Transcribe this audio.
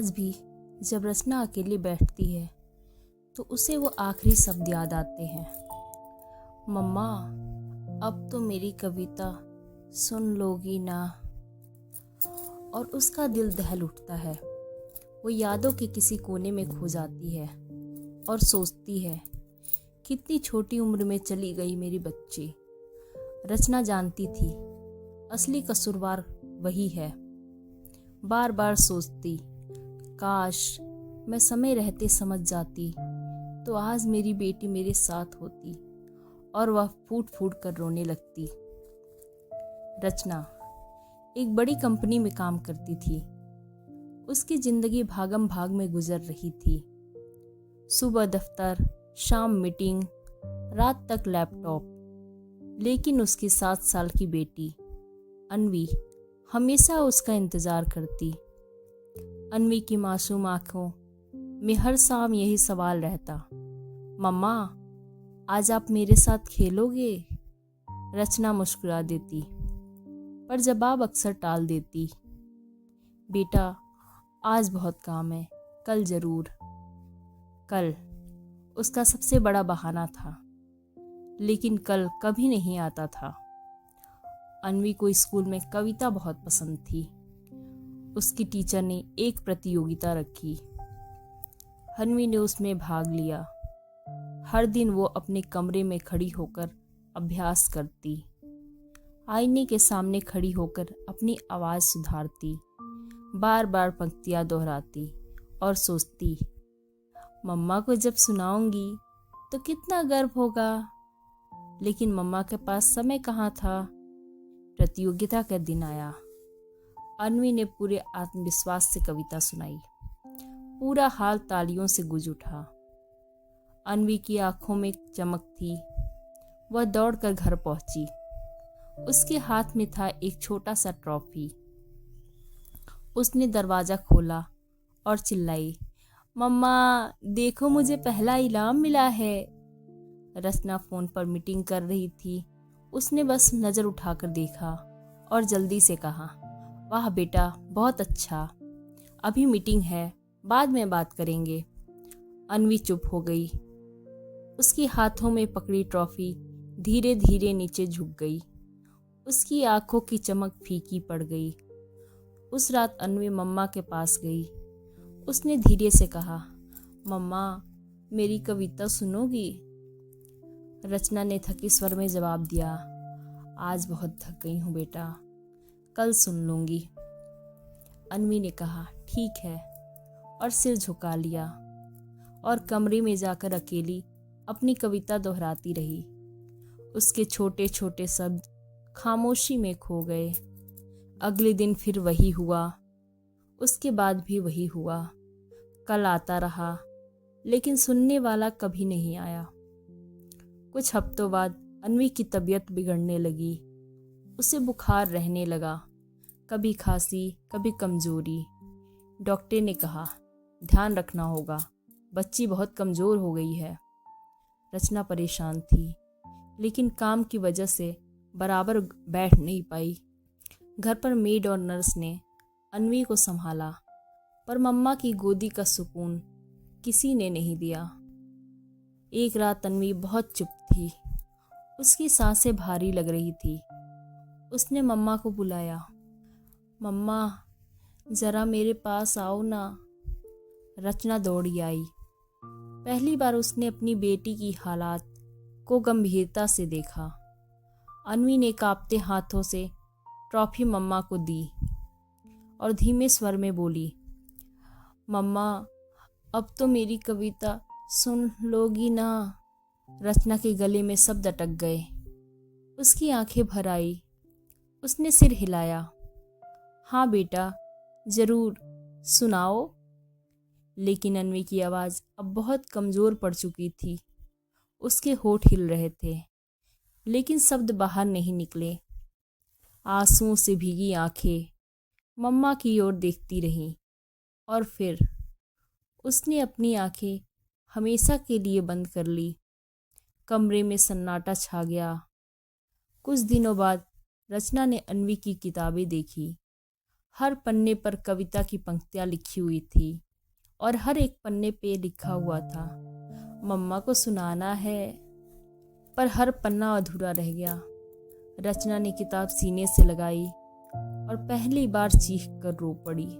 आज भी जब रचना अकेली बैठती है तो उसे वो आखिरी शब्द याद आते हैं। मम्मा, अब तो मेरी कविता सुन लोगी ना। और उसका दिल दहल उठता है। वो यादों के किसी कोने में खो जाती है और सोचती है, कितनी छोटी उम्र में चली गई मेरी बच्ची। रचना जानती थी असली कसूरवार वही है। बार बार सोचती, काश मैं समय रहते समझ जाती तो आज मेरी बेटी मेरे साथ होती। और वह फूट फूट कर रोने लगती। रचना एक बड़ी कंपनी में काम करती थी। उसकी जिंदगी भागम भाग में गुजर रही थी। सुबह दफ्तर, शाम मीटिंग, रात तक लैपटॉप। लेकिन उसकी 7 साल की बेटी अन्वी हमेशा उसका इंतजार करती। अन्वी की मासूम आंखों में हर शाम यही सवाल रहता, मम्मा आज आप मेरे साथ खेलोगे? रचना मुस्कुरा देती, पर जवाब अक्सर टाल देती, बेटा आज बहुत काम है, कल जरूर। कल उसका सबसे बड़ा बहाना था, लेकिन कल कभी नहीं आता था। अन्वी को स्कूल में कविता बहुत पसंद थी। उसकी टीचर ने एक प्रतियोगिता रखी। अन्वी ने उसमें भाग लिया। हर दिन वो अपने कमरे में खड़ी होकर अभ्यास करती। आईने के सामने खड़ी होकर अपनी आवाज़ सुधारती, बार बार पंक्तियाँ दोहराती और सोचती, मम्मा को जब सुनाऊंगी तो कितना गर्व होगा। लेकिन मम्मा के पास समय कहाँ था। प्रतियोगिता का दिन आया। अन्वी ने पूरे आत्मविश्वास से कविता सुनाई। पूरा हाल तालियों से गूंज उठा। अन्वी की आंखों में चमक थी। वह दौड़कर घर पहुंची। उसके हाथ में था एक छोटा सा ट्रॉफी। उसने दरवाजा खोला और चिल्लाई, मम्मा देखो मुझे पहला इनाम मिला है। रचना फोन पर मीटिंग कर रही थी। उसने बस नजर उठाकर देखा और जल्दी से कहा, वाह बेटा बहुत अच्छा, अभी मीटिंग है, बाद में बात करेंगे। अन्वी चुप हो गई। उसके हाथों में पकड़ी ट्रॉफी धीरे धीरे नीचे झुक गई। उसकी आंखों की चमक फीकी पड़ गई। उस रात अन्वी मम्मा के पास गई। उसने धीरे से कहा, मम्मा मेरी कविता सुनोगी? रचना ने थके स्वर में जवाब दिया, आज बहुत थक गई हूँ बेटा, कल सुन लूंगी। अन्वी ने कहा, ठीक है, और सिर झुका लिया और कमरे में जाकर अकेली अपनी कविता दोहराती रही। उसके छोटे छोटे शब्द खामोशी में खो गए। अगले दिन फिर वही हुआ। उसके बाद भी वही हुआ। कल आता रहा, लेकिन सुनने वाला कभी नहीं आया। कुछ हफ्तों बाद अन्वी की तबीयत बिगड़ने लगी। उसे बुखार रहने लगा, कभी खांसी, कभी कमजोरी। डॉक्टर ने कहा, ध्यान रखना होगा, बच्ची बहुत कमजोर हो गई है। रचना परेशान थी, लेकिन काम की वजह से बराबर बैठ नहीं पाई। घर पर मेड और नर्स ने अन्वी को संभाला, पर मम्मा की गोदी का सुकून किसी ने नहीं दिया। एक रात अन्वी बहुत चुप थी। उसकी सांसें भारी लग रही थी। उसने मम्मा को बुलाया, मम्मा जरा मेरे पास आओ ना। रचना दौड़ी आई। पहली बार उसने अपनी बेटी की हालात को गंभीरता से देखा। अन्वी ने कांपते हाथों से ट्रॉफी मम्मा को दी और धीमे स्वर में बोली, मम्मा अब तो मेरी कविता सुन लोगी ना। रचना के गले में शब्द अटक गए। उसकी आंखें भर आई। उसने सिर हिलाया, हाँ बेटा जरूर, सुनाओ। लेकिन अन्वी की आवाज़ अब बहुत कमज़ोर पड़ चुकी थी। उसके होठ हिल रहे थे, लेकिन शब्द बाहर नहीं निकले। आंसुओं से भीगी आंखें मम्मा की ओर देखती रहीं और फिर उसने अपनी आंखें हमेशा के लिए बंद कर ली। कमरे में सन्नाटा छा गया। कुछ दिनों बाद रचना ने अन्वी की किताबें देखी। हर पन्ने पर कविता की पंक्तियाँ लिखी हुई थी और हर एक पन्ने पे लिखा हुआ था, मम्मा को सुनाना है। पर हर पन्ना अधूरा रह गया। रचना ने किताब सीने से लगाई और पहली बार चीख कर रो पड़ी।